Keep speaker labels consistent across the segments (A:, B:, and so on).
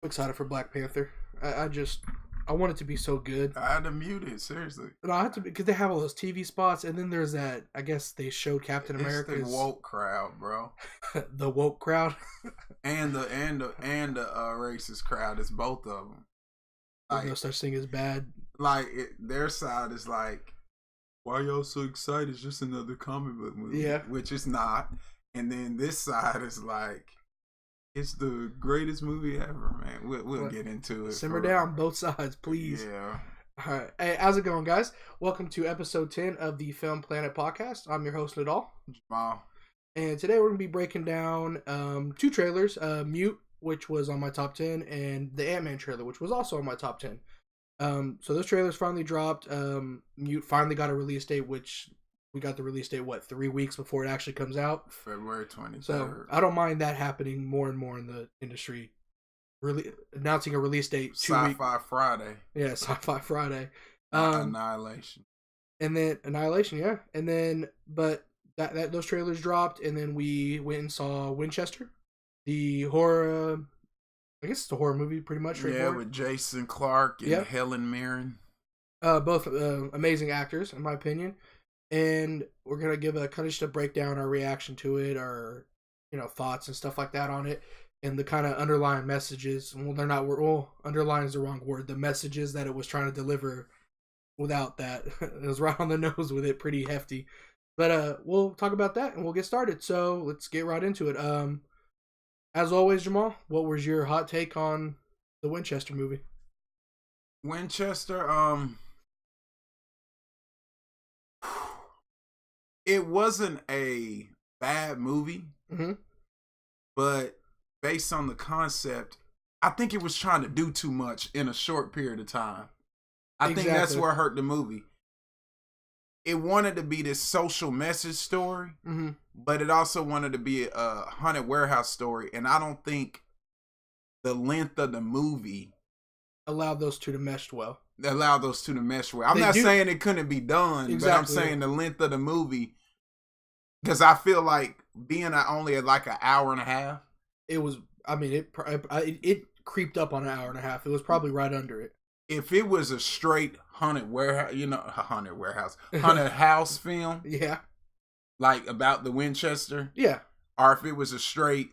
A: Excited for Black Panther. I want it to be so good.
B: I had to mute it, seriously.
A: And I have to because they have all those TV spots, and then there's that. I guess they showed Captain
B: It's the
A: America's
B: woke crowd, bro.
A: the woke crowd.
B: and the racist crowd. It's both of them.
A: There's no such thing as bad.
B: Their side is like, why y'all so excited? It's just another comic book movie.
A: Yeah.
B: Which it's not. And then this side is like, it's the greatest movie ever, man. We'll get into it.
A: Simmer down, both sides, please.
B: Yeah.
A: All right. Hey, how's it going, guys? Welcome to episode 10 of the Film Planet podcast. I'm your host, Nadal.
B: Jamal.
A: And today we're going to be breaking down two trailers, Mute, which was on my top 10, and the Ant-Man trailer, which was also on my top 10. So those trailers finally dropped. Mute finally got a release date, which we got the release date, 3 weeks before it actually comes out?
B: February 23rd.
A: So I don't mind that happening more and more in the industry. Really announcing a release date 2 weeks.
B: Sci-Fi Friday.
A: Yeah, Sci-Fi Friday.
B: Annihilation.
A: And then Annihilation, yeah. And then, but that those trailers dropped, and then we went and saw Winchester, the horror. I guess it's a horror movie, pretty much.
B: Yeah, with Jason Clarke and Helen Mirren.
A: Both amazing actors, in my opinion. And we're gonna give a kind of just a breakdown, our reaction to it, our thoughts and stuff like that on it, and the kind of underlying messages. Well, they're not. Well, underlying is the wrong word. The messages that it was trying to deliver, without that, it was right on the nose with it, pretty hefty. But we'll talk about that and we'll get started. So let's get right into it. As always, Jamal, what was your hot take on the Winchester movie?
B: Winchester, it wasn't a bad movie, but based on the concept, I think it was trying to do too much in a short period of time. I think that's what hurt the movie. It wanted to be this social message story, but it also wanted to be a haunted warehouse story, and I don't think the length of the movie
A: allowed those two to mesh well.
B: I'm not saying it couldn't be done, but I'm saying the length of the movie, because I feel like being only at like an hour and a half.
A: It was. I mean, it creeped up on an hour and a half. It was probably right under it.
B: If it was a straight haunted house film, like about the Winchester, or if it was a straight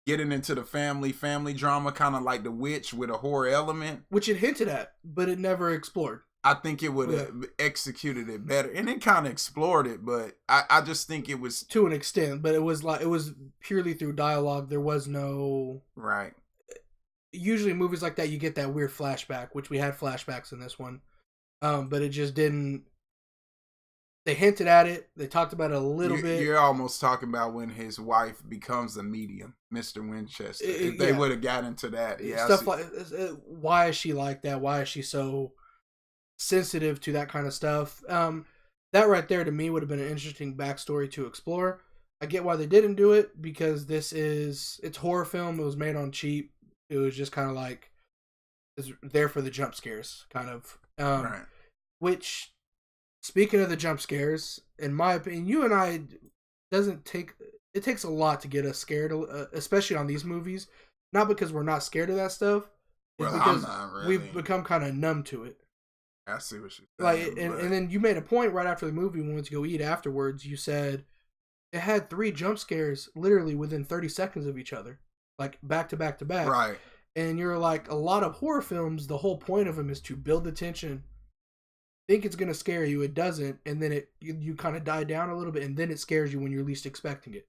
B: getting into the family drama, kind of like The Witch with a horror element,
A: which it hinted at, but it never explored.
B: I think it would have executed it better, and it kind of explored it, but I just think it was
A: to an extent. But it was purely through dialogue. There was no
B: right.
A: Usually movies like that, you get that weird flashback, which we had flashbacks in this one, but it just didn't. They hinted at it. They talked about it a little bit.
B: You're almost talking about when his wife becomes a medium, Mr. Winchester. If they would have got into that,
A: stuff like why is she like that? Why is she so sensitive to that kind of stuff? That right there to me would have been an interesting backstory to explore. I get why they didn't do it, because it's horror film. It was made on cheap. It was just kind of like it's there for the jump scares, kind of.
B: Right.
A: Which, speaking of the jump scares, in my opinion, you and I it takes a lot to get us scared, especially on these movies. Not because we're not scared of that stuff, it's because
B: I'm not really.
A: We've become kind of numb to it.
B: I see what you're saying.
A: And then you made a point right after the movie when we went to go eat afterwards. You said it had 3 jump scares literally within 30 seconds of each other. Like back to back to back.
B: Right.
A: And you're like, a lot of horror films, the whole point of them is to build the tension. Think it's going to scare you. It doesn't. And then you kind of die down a little bit, and then it scares you when you're least expecting it.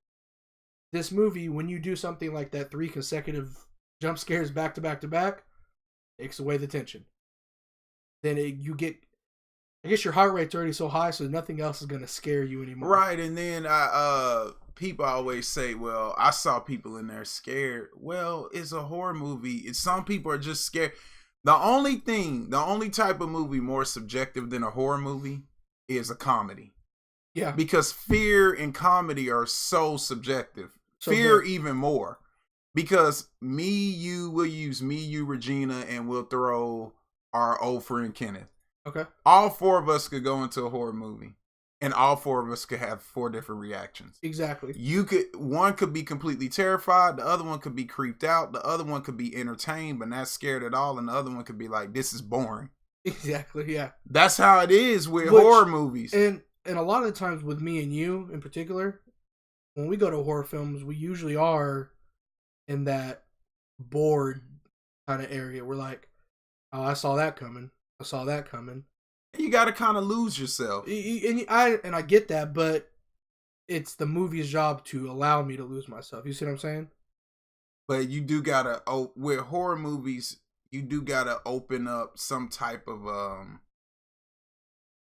A: This movie, when you do something like that, 3 consecutive jump scares back to back to back, takes away the tension. Then you get, I guess your heart rate's already so high, so nothing else is going to scare you anymore.
B: Right. And then people always say, well, I saw people in there scared. Well, it's a horror movie. Some people are just scared. The only type of movie more subjective than a horror movie is a comedy.
A: Yeah.
B: Because fear and comedy are so subjective. Fear even more. Because we'll use me, you, Regina, and we'll throw our old friend Kenneth.
A: Okay.
B: All 4 of us could go into a horror movie. And all four of us could have four different reactions.
A: Exactly.
B: One could be completely terrified, the other one could be creeped out, the other one could be entertained but not scared at all, and the other one could be like, this is boring.
A: Exactly, yeah.
B: That's how it is with horror movies.
A: And a lot of the times with me and you in particular, when we go to horror films, we usually are in that bored kind of area. We're like, oh, I saw that coming. I saw that coming.
B: You got to kind of lose yourself.
A: And I get that, but it's the movie's job to allow me to lose myself. You see what I'm saying?
B: But you do got to, with horror movies, you do got to open up some type of,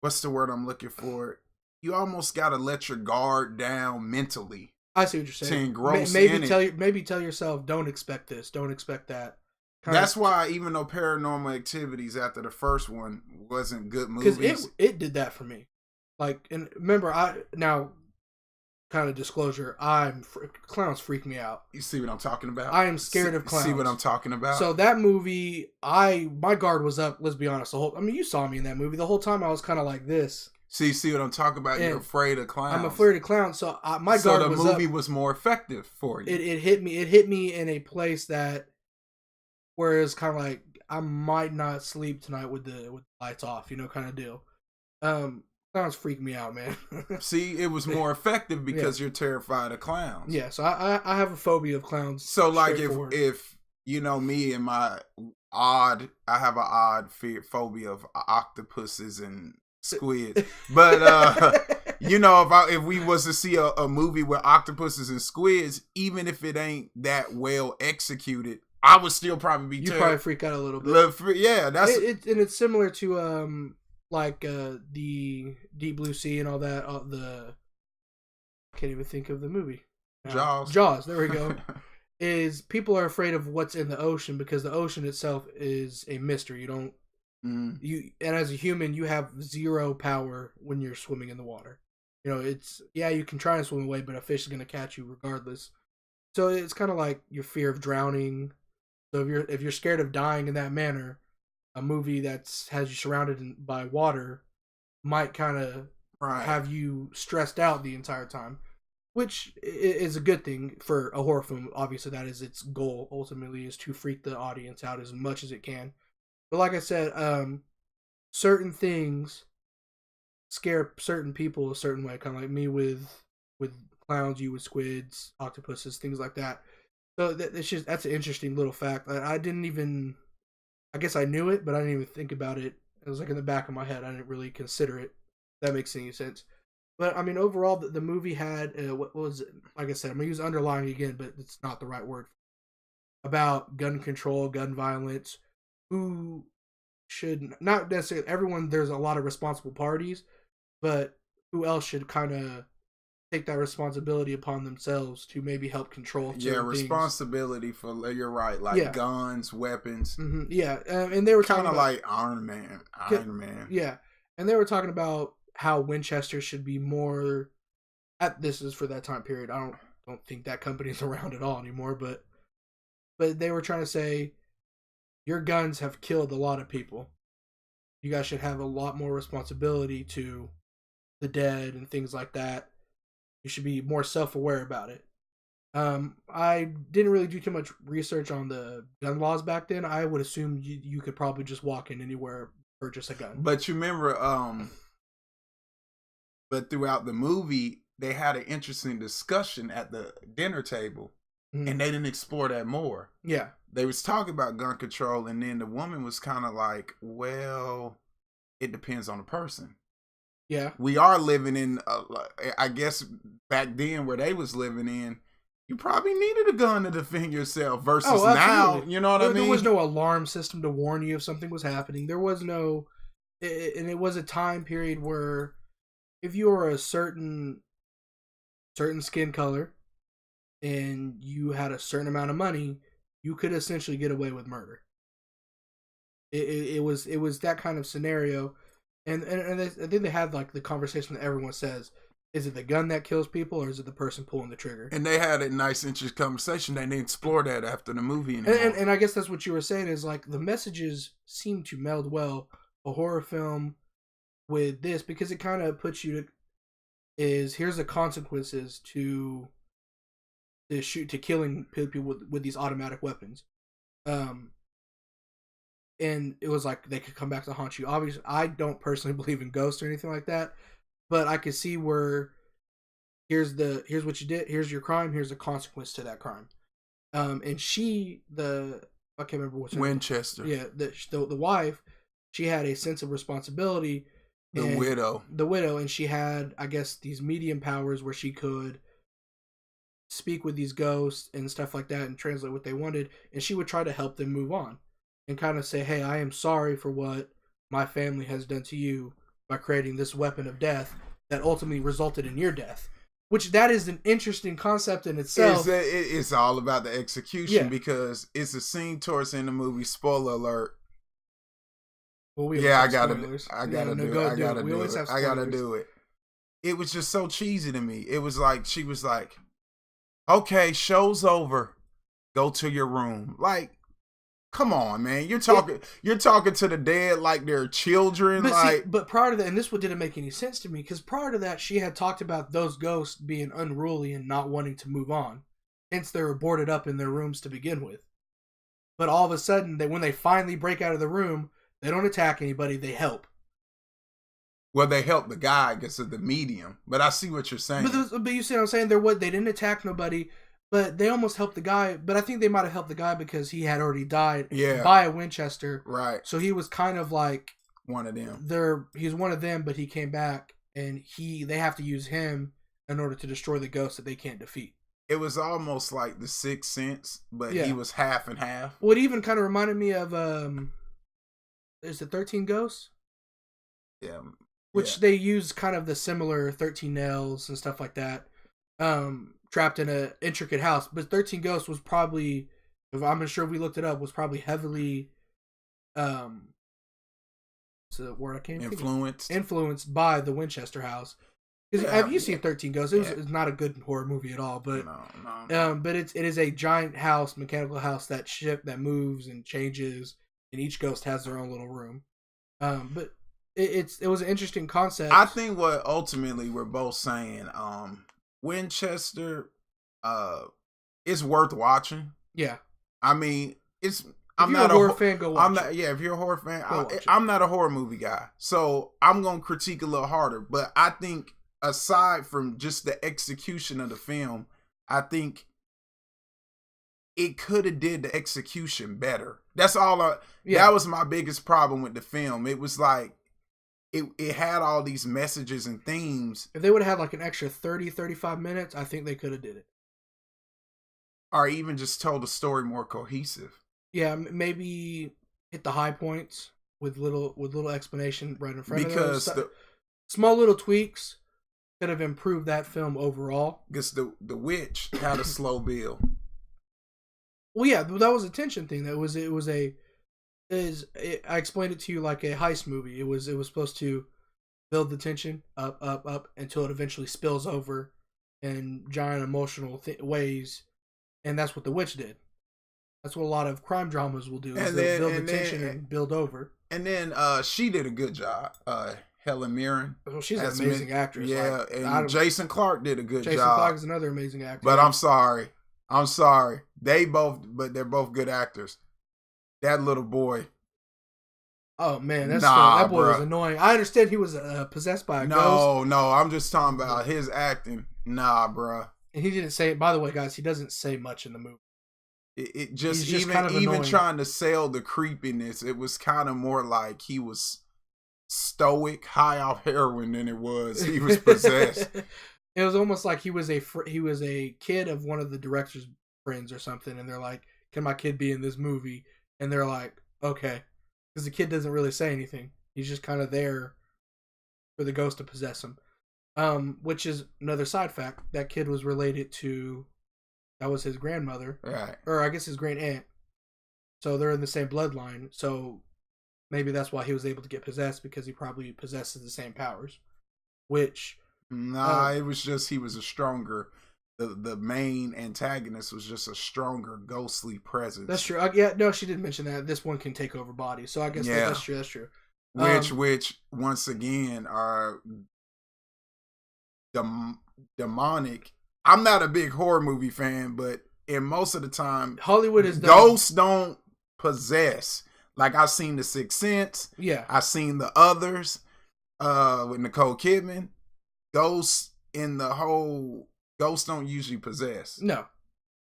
B: what's the word I'm looking for? You almost got to let your guard down mentally.
A: I see what you're saying.
B: To engross
A: maybe tell yourself, don't expect this, don't expect that.
B: That's why, even though Paranormal Activities after the first one wasn't good movies,
A: because it did that for me. Like, and remember, kind of disclosure, clowns freak me out.
B: You see what I'm talking about?
A: I am scared of clowns.
B: See what I'm talking about?
A: So that movie, my guard was up. Let's be honest. You saw me in that movie. The whole time I was kind of like this.
B: See what I'm talking about? You're afraid of clowns.
A: I'm afraid of clowns. So my guard was up. So the
B: movie was more effective for you.
A: It hit me. It hit me in a place that. Whereas kind of like, I might not sleep tonight with the lights off, kind of deal. Clowns freak me out, man.
B: See, it was more effective because you're terrified of clowns.
A: Yeah, so I have a phobia of clowns.
B: So like if me and my I have an odd phobia of octopuses and squids. But if we was to see a movie with octopuses and squids, even if it ain't that well executed, I would still probably be.
A: You probably freak out a little bit.
B: Yeah, that's
A: and it's similar to the Deep Blue Sea and all that. I can't even think of the movie.
B: Jaws.
A: There we go. Is people are afraid of what's in the ocean because the ocean itself is a mystery. You don't. And as a human, you have zero power when you're swimming in the water. You can try and swim away, but a fish is going to catch you regardless. So it's kind of like your fear of drowning. So if you're scared of dying in that manner, a movie that has you surrounded by water might kind of have you stressed out the entire time, which is a good thing for a horror film. Obviously, that is its goal. Ultimately, is to freak the audience out as much as it can. But like I said, certain things scare certain people a certain way. Kind of like me with clowns, you with squids, octopuses, things like that. So that's an interesting little fact. I guess I knew it, but I didn't even think about it. It was like in the back of my head. I didn't really consider it. If that makes any sense. But I mean, overall, the movie had what was it? Like I said, I'm gonna use underlying again, but it's not the right word. About gun control, gun violence. Who should not necessarily everyone? There's a lot of responsible parties, but who else should kind of take that responsibility upon themselves to maybe help control
B: responsibility things. For you're right, like guns, weapons.
A: Mm-hmm. Yeah, and they were
B: kind of like Iron Man.
A: Yeah, and they were talking about how Winchester should be more. This is for that time period. I don't think that company's around at all anymore. But they were trying to say, your guns have killed a lot of people. You guys should have a lot more responsibility to the dead and things like that. You should be more self-aware about it. I didn't really do too much research on the gun laws back then. I would assume you could probably just walk in anywhere, purchase a gun.
B: But you remember, but throughout the movie, they had an interesting discussion at the dinner table, and they didn't explore that more.
A: Yeah.
B: They was talking about gun control, and then the woman was kind of like, well, it depends on the person.
A: Yeah.
B: We are living in, I guess, back then where they was living in, you probably needed a gun to defend yourself versus now, you know what I mean?
A: There was no alarm system to warn you if something was happening. There was no, and it was a time period where if you were a certain skin color and you had a certain amount of money, you could essentially get away with murder. It was that kind of scenario. And I think they had like the conversation that everyone says, is it the gun that kills people or is it the person pulling the trigger?
B: And they had a nice, interesting conversation. They didn't explore that after the movie anymore.
A: And I guess that's what you were saying is like the messages seem to meld well, a horror film with this, because it kind of puts you is here's the consequences to killing people with these automatic weapons. And it was like they could come back to haunt you. Obviously, I don't personally believe in ghosts or anything like that, but I could see where here's what you did, here's your crime, here's the consequence to that crime. And I can't remember what's her
B: Winchester.
A: name. Yeah, the wife, she had a sense of responsibility.
B: The widow,
A: and she had, I guess, these medium powers where she could speak with these ghosts and stuff like that and translate what they wanted, and she would try to help them move on and kind of say, hey, I am sorry for what my family has done to you by creating this weapon of death that ultimately resulted in your death. Which that is an interesting concept in itself.
B: It's all about the execution because it's a scene towards in the movie. Spoiler alert.
A: Well,
B: I gotta do it. It was just so cheesy to me. It was like she was like, "Okay, show's over. Go to your room." Like, come on, man. You're talking to the dead like they're children.
A: But prior to that, and this one didn't make any sense to me, because prior to that, she had talked about those ghosts being unruly and not wanting to move on. Hence, they were boarded up in their rooms to begin with. But all of a sudden, when they finally break out of the room, they don't attack anybody. They help.
B: Well, they help the guy because of the medium. But I see what you're saying.
A: But you see what I'm saying? They didn't attack nobody. But they almost helped the guy. But I think they might have helped the guy because he had already died by a Winchester.
B: Right.
A: So he was kind of like
B: one of them.
A: He's one of them, but he came back, and they have to use him in order to destroy the ghost that they can't defeat.
B: It was almost like the Sixth Sense, but he was half and half.
A: Well, it even kind of reminded me of is it 13 Ghosts?
B: Yeah.
A: Which they use kind of the similar 13 nails and stuff like that. Trapped in an intricate house. But 13 Ghosts was probably, if I'm not sure if we looked it up, was probably heavily what's the word I can't influenced by the Winchester house. Have you seen 13 Ghosts? It's not a good horror movie at all, but
B: no.
A: But it is a giant house, mechanical house that moves and changes, and each ghost has their own little room. But it was an interesting concept.
B: I think what ultimately we're both saying, Winchester, it's worth watching.
A: Yeah,
B: I mean,
A: I'm not a horror fan. Go watch.
B: If you're a horror fan, I'm not a horror movie guy, so I'm gonna critique a little harder. But I think, aside from just the execution of the film, I think it could have did the execution better. That's all. That was my biggest problem with the film. It was like it had all these messages and themes.
A: If they would have had like an extra 30-35 minutes, I think they could have did it.
B: Or even just told the story more cohesive.
A: Yeah, maybe hit the high points with little explanation right in front of them.
B: Because
A: small little tweaks could have improved that film overall.
B: Because the witch had a slow build.
A: Well, yeah, that was a tension thing. I explained it to you like a heist movie. It was supposed to build the tension up until it eventually spills over in giant emotional ways, and that's what The Witch did. That's what a lot of crime dramas will do. They'll build the tension and build over.
B: And then she did a good job. Helen Mirren.
A: Well, she's an amazing actress.
B: Yeah, and Jason Clarke did a good job.
A: Jason Clarke is another amazing actor.
B: But I'm sorry. They're both good actors. That little boy.
A: Oh man, that boy was annoying. I understand he was possessed by a ghost.
B: No, I'm just talking about his acting. Nah, bruh.
A: And he didn't say it. By the way, guys, he doesn't say much in the movie.
B: It just even trying to sell the creepiness, it was kind of more like he was stoic, high off heroin than it was he was possessed.
A: It was almost like he was a kid of one of the director's friends or something, and they're like, "Can my kid be in this movie?" And they're like, "Okay," because the kid doesn't really say anything. He's just kind of there for the ghost to possess him. Which is another side fact. That kid was related to, that was his grandmother,
B: right? Or
A: I guess his great aunt. So they're in the same bloodline. So maybe that's why he was able to get possessed, because he probably possesses the same powers. Which
B: it was just he was a stronger. The main antagonist was just a stronger ghostly presence.
A: That's true. She did mention that this one can take over bodies. So I guess that's true. That's true.
B: Which once again are demonic. I'm not a big horror movie fan, but in most of the time,
A: Hollywood is
B: ghosts don't possess. Like I've seen The Sixth Sense.
A: Yeah,
B: I've seen the others with Nicole Kidman. Ghosts don't usually possess.
A: No.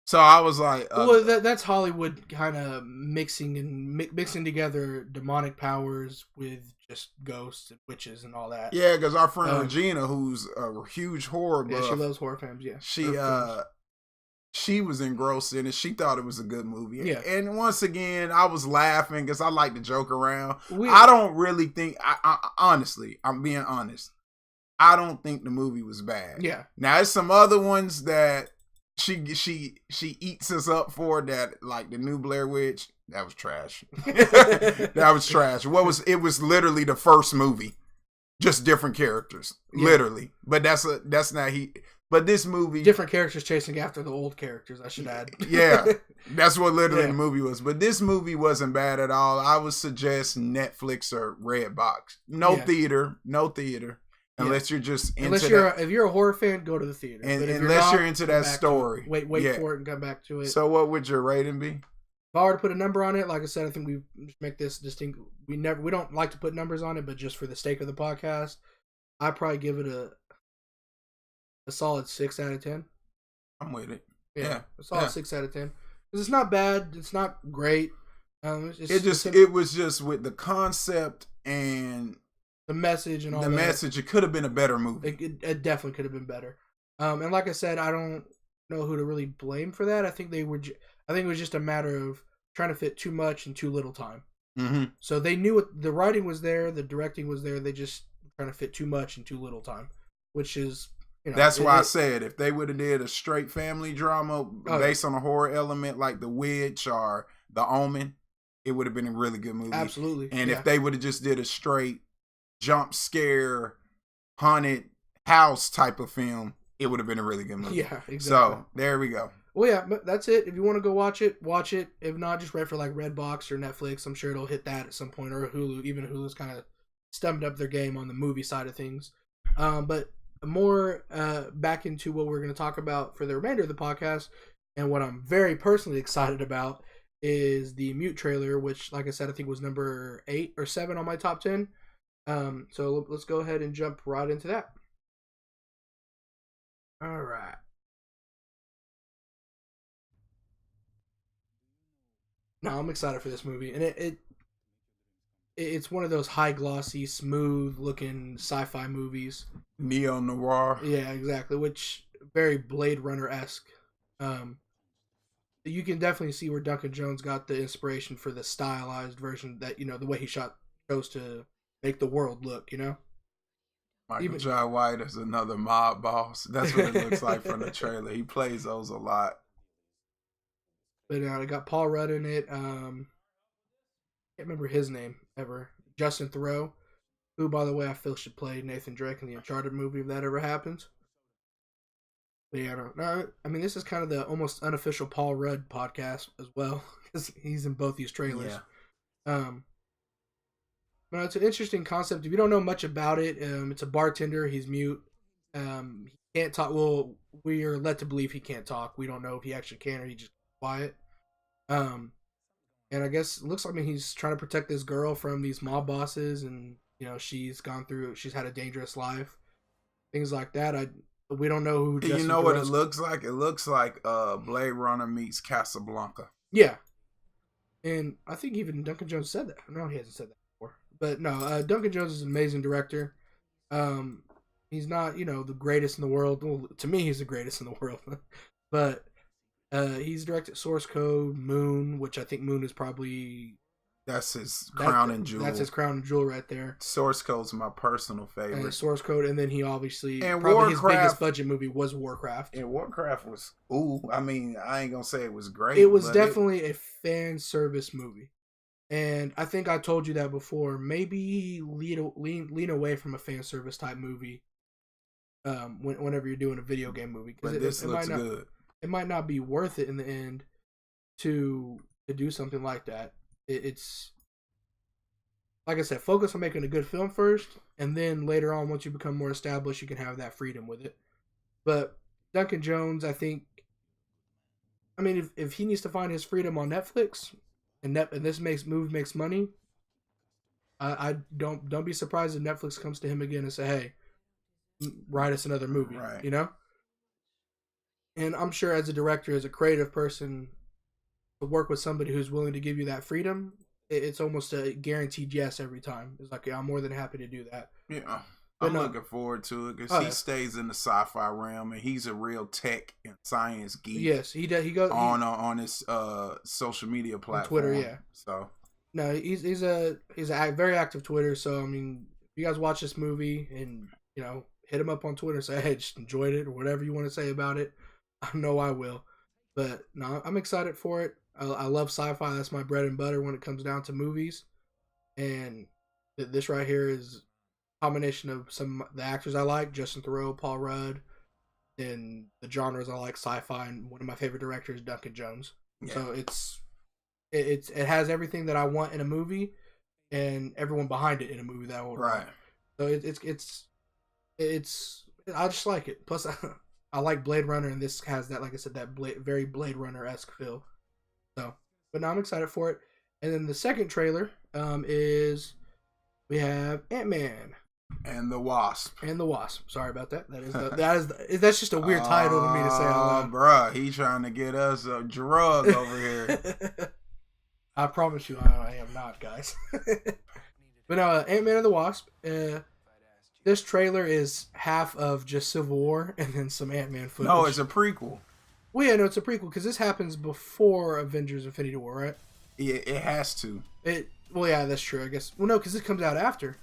B: So I was like,
A: well, that's Hollywood kind of mixing together demonic powers with just ghosts and witches and all that.
B: Yeah, because our friend Regina, who's a huge horror buff,
A: she loves horror films. Yeah,
B: she was engrossed in it. She thought it was a good movie.
A: Yeah,
B: and once again, I was laughing because I like to joke around. I don't really think, honestly, I'm being honest. I don't think the movie was bad.
A: Yeah.
B: Now there's some other ones that she eats us up for, that, like the new Blair Witch. That was trash. That was trash. It was literally the first movie, just different characters, literally. But that's not But this movie,
A: different characters chasing after the old characters, I should add.
B: Yeah, that's what literally the movie was. But this movie wasn't bad at all. I would suggest Netflix or Redbox. No theater. Unless you're just into
A: if you're a horror fan, go to the theater.
B: And unless you're into that story.
A: Wait for it and come back to it.
B: So what would your rating be?
A: If I were to put a number on it, like I said, I think we make this distinct. We don't like to put numbers on it, but just for the sake of the podcast, I'd probably give it a solid 6 out of 10.
B: I'm with it.
A: Yeah. A solid 6 out of 10. Because it's not bad. It's not great.
B: It was just with the concept and
A: the message and all that.
B: The message, it could have been a better movie.
A: It definitely could have been better. And like I said, I don't know who to really blame for that. I think it was just a matter of trying to fit too much in too little time.
B: Mm-hmm.
A: So they knew the writing was there, the directing was there. They just trying to fit too much in too little time, which is,
B: that's why I said if they would have did a straight family drama based on a horror element like The Witch or The Omen, it would have been a really good movie.
A: Absolutely.
B: And if they would have just did a straight jump scare haunted house type of film, it would have been a really good movie.
A: Yeah, exactly.
B: So there we go.
A: Well, yeah, but that's it. If you want to go watch it, watch it. If not, just wait for like Redbox or Netflix. I'm sure it'll hit that at some point, or Hulu. Even Hulu's kind of stumped up their game on the movie side of things. But more back into what we're going to talk about for the remainder of the podcast, and what I'm very personally excited about is the Mute trailer, which, like I said, I think was number 8 or 7 on my top 10. So let's go ahead and jump right into that. All right. No, I'm excited for this movie, and it's one of those high glossy, smooth looking sci-fi movies.
B: Neo noir.
A: Yeah, exactly. Which very Blade Runner esque. You can definitely see where Duncan Jones got the inspiration for the stylized version, that the way he chose to make the world look.
B: Michael Jai White is another mob boss. That's what it looks like from the trailer. He plays those a lot.
A: But they got Paul Rudd in it. Can't remember his name ever. Justin Theroux, who, by the way, I feel should play Nathan Drake in the Uncharted movie if that ever happens. But yeah, I don't know. I mean, this is kind of the almost unofficial Paul Rudd podcast as well, because he's in both these trailers. Yeah. But it's an interesting concept. If you don't know much about it, it's a bartender. He's mute. He can't talk. Well, we are led to believe he can't talk. We don't know if he actually can or he just quiet. And I guess it looks like he's trying to protect this girl from these mob bosses, and she's had a dangerous life, things like that. We don't know who.
B: You know what it looks like? It looks like Blade Runner meets Casablanca.
A: Yeah, and I think even Duncan Jones said that. No, he hasn't said that before. But no, Duncan Jones is an amazing director. He's not the greatest in the world. Well, to me, he's the greatest in the world, but. He's directed Source Code, Moon, which I think Moon is probably...
B: That's his crown and jewel.
A: That's his crown and jewel right there.
B: Source Code's my personal favorite.
A: And Source Code, and then he obviously...
B: And
A: probably his biggest budget movie was Warcraft.
B: And Warcraft was... Ooh, I mean, I ain't gonna say it was great.
A: It was definitely a fan service movie. And I think I told you that before. Maybe lean away from a fan service type movie whenever you're doing a video game movie.
B: But this looks good.
A: It might not be worth it in the end to do something like that. It's like I said, focus on making a good film first, and then later on, once you become more established, you can have that freedom with it. But Duncan Jones, I think, I mean, if he needs to find his freedom on Netflix, and this movie makes money, I don't be surprised if Netflix comes to him again and say, "Hey, write us another movie,"
B: right?
A: you know. And I'm sure, as a director, as a creative person, to work with somebody who's willing to give you that freedom, it's almost a guaranteed yes every time. It's like, yeah, I'm more than happy to do that.
B: Yeah.
A: But
B: I'm looking forward to it because he stays in the sci-fi realm and he's a real tech and science geek.
A: Yes, he does. He goes
B: on his social media platform,
A: Twitter. Yeah.
B: So
A: no, he's a very active Twitter. So I mean, if you guys watch this movie and hit him up on Twitter and say, hey, just enjoyed it or whatever you want to say about it. I know I will. But no, I'm excited for it. I love sci-fi. That's my bread and butter when it comes down to movies. And this right here is a combination of some of the actors I like, Justin Theroux, Paul Rudd, and the genres I like, sci-fi, and one of my favorite directors, Duncan Jones. Yeah. So it has everything that I want in a movie, and everyone behind it in a movie that I would want. So it's I just like it. Plus, I like Blade Runner, and this has that, like I said, that very Blade Runner-esque feel. So, but now I'm excited for it. And then the second trailer is we have Ant-Man
B: and the Wasp.
A: Sorry about that. That's just a weird title to me to say out loud.
B: Bruh, he trying to get us a drug over here.
A: I promise you, I am not, guys. But no, Ant-Man and the Wasp. This trailer is half of just Civil War and then some Ant-Man footage.
B: No, it's a prequel.
A: Well, yeah, no, it's a prequel because this happens before Avengers: Infinity War, right?
B: Yeah, it has to.
A: Well, yeah, that's true, I guess. Well, no, because it comes out after.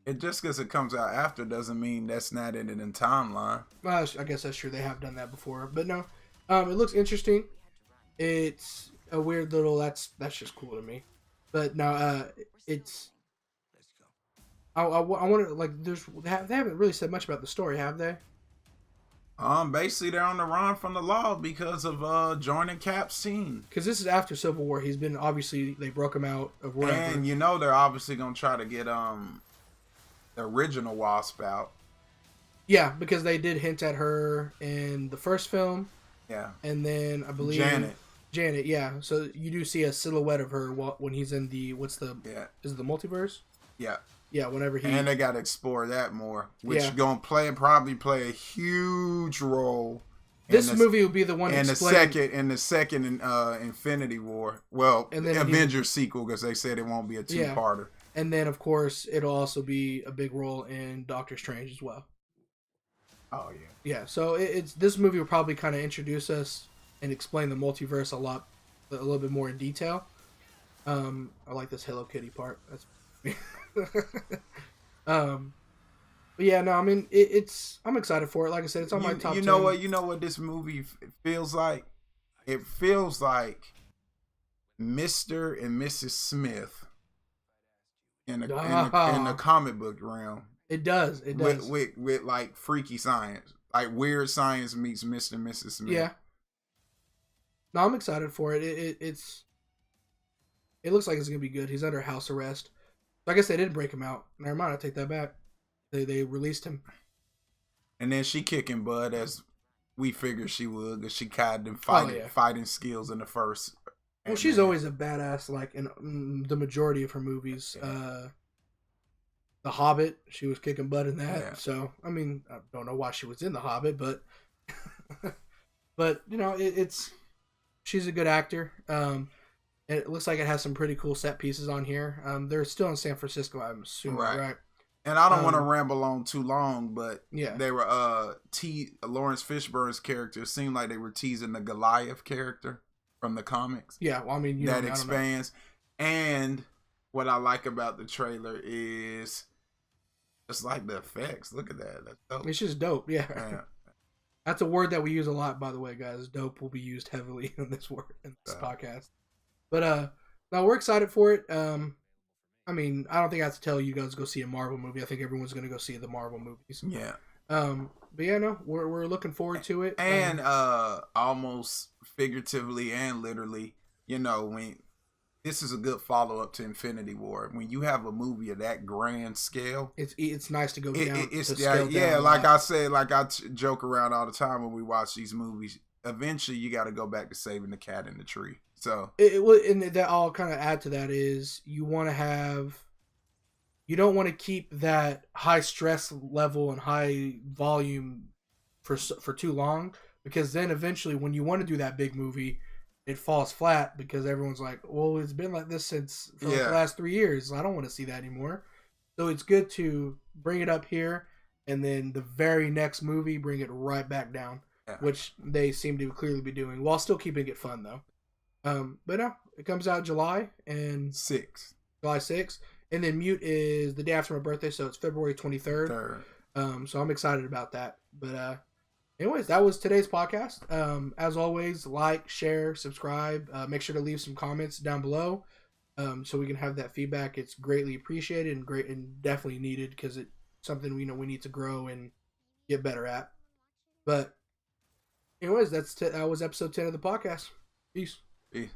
B: It just because it comes out after doesn't mean that's not in the timeline.
A: Well, I guess that's true. They have done that before, but no, it looks interesting. It's a weird little. That's just cool to me. But no, it's. I want to like. They haven't really said much about the story, have they?
B: Basically they're on the run from the law because of joining Cap's team.
A: Because this is after Civil War. He's been obviously they broke him out of wherever.
B: And they're obviously gonna try to get the original Wasp out.
A: Yeah, because they did hint at her in the first film.
B: Yeah.
A: And then I believe Janet, yeah. So you do see a silhouette of her when he's in the is it the multiverse?
B: Yeah.
A: Yeah, whenever
B: and they got to explore that more, which gonna probably play a huge role.
A: This movie will be the one
B: in the second Infinity War. Well, and then Avengers sequel because they said it won't be a two-parter.
A: And then of course it'll also be a big role in Doctor Strange as well.
B: Oh yeah.
A: Yeah, so this movie will probably kind of introduce us and explain the multiverse a little bit more in detail. I like this Hello Kitty part. That's. But yeah, no, I mean I'm excited for it. Like I said, it's on my top 10.
B: You know what this movie feels like? It feels like Mr. and Mrs. Smith in the comic book realm.
A: It does.
B: With like freaky science. Like Weird Science meets Mr. and Mrs. Smith.
A: Yeah. No, I'm excited for it. It looks like it's gonna be good. He's under house arrest. So I guess they didn't break him out. Never mind, I take that back. They released him.
B: And then she kicking butt as we figured she would, because she had them fighting skills in the first.
A: Well, she's always a badass, like in the majority of her movies. Yeah. The Hobbit, she was kicking butt in that. Yeah. So I mean, I don't know why she was in The Hobbit, but but she's a good actor. And it looks like it has some pretty cool set pieces on here. They're still in San Francisco, I'm assuming, right?
B: And I don't want to ramble on too long, but
A: yeah,
B: they were Lawrence Fishburne's character seemed like they were teasing the Goliath character from the comics.
A: Yeah, well, I mean,
B: that expands. And what I like about the trailer is just like the effects. Look at that. That's dope.
A: It's just dope. Yeah. That's a word that we use a lot, by the way, guys. Dope will be used heavily in this podcast. But now we're excited for it. I mean, I don't think I have to tell you guys to go see a Marvel movie. I think everyone's going to go see the Marvel movies.
B: Yeah.
A: But yeah, no, we're looking forward to it.
B: And almost figuratively and literally, when this is a good follow up to Infinity War. When you have a movie of that grand scale,
A: it's nice to go down.
B: Like I said, like I joke around all the time when we watch these movies. Eventually, you got to go back to saving the cat in the tree. So
A: and that all kind of add to that is you don't want to keep that high stress level and high volume for too long, because then eventually when you want to do that big movie, it falls flat because everyone's like, well, it's been like this since for like the last 3 years. I don't want to see that anymore. So it's good to bring it up here, and then the very next movie bring it right back down, which they seem to clearly be doing while still keeping it fun though. But no, it comes out July 6th. And then Mute is the day after my birthday, so it's February 23rd. So I'm excited about that. But anyways, that was today's podcast. As always, like, share, subscribe. Make sure to leave some comments down below, so we can have that feedback. It's greatly appreciated and definitely needed, because it's something we need to grow and get better at. But anyways, that was episode 10 of the podcast. Peace.
B: Peace.